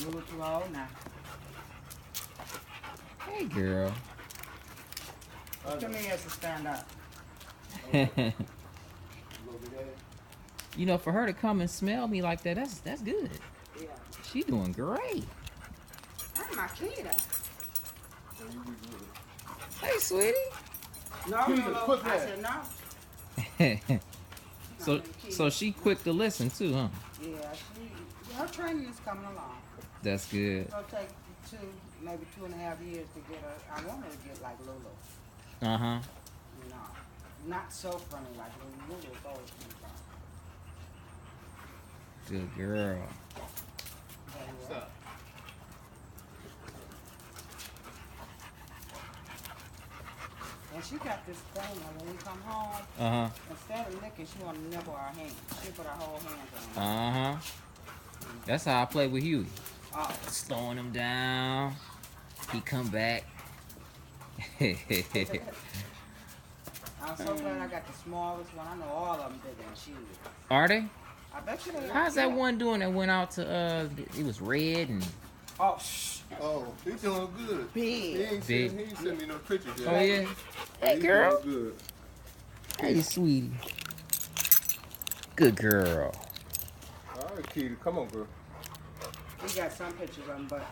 You look too old now. Hey, girl. Come here to stand up. You know, for her to come and smell me like that, that's good. Yeah. She doing great. That's my Keta. Hey, sweetie. No. I said no. So she quick to listen too, huh? Yeah, her training is coming along. That's good. It'll take maybe 2.5 years to get her. I want her to get like Lulu. Uh-huh. You know, not so funny like Lulu. Lulu's always funny. Good girl. What's up? And she got this thing when we come home, instead of licking, she want to nibble our hands. She put her whole hands on. That's how I play with Huey. Oh. Slowing him down. He come back. I'm so glad I got the smallest one. I know all of them bigger than she is. Are they? I bet you they are. How's that one doing that went out to, it was red and... Oh, shh. Oh, he's doing good. Big. He ain't sent me no pictures yet. Oh, yeah? Hey, girl. He's doing good. Hey, sweetie. Good girl. All right, Keta, come on, girl. We got some pictures of them, but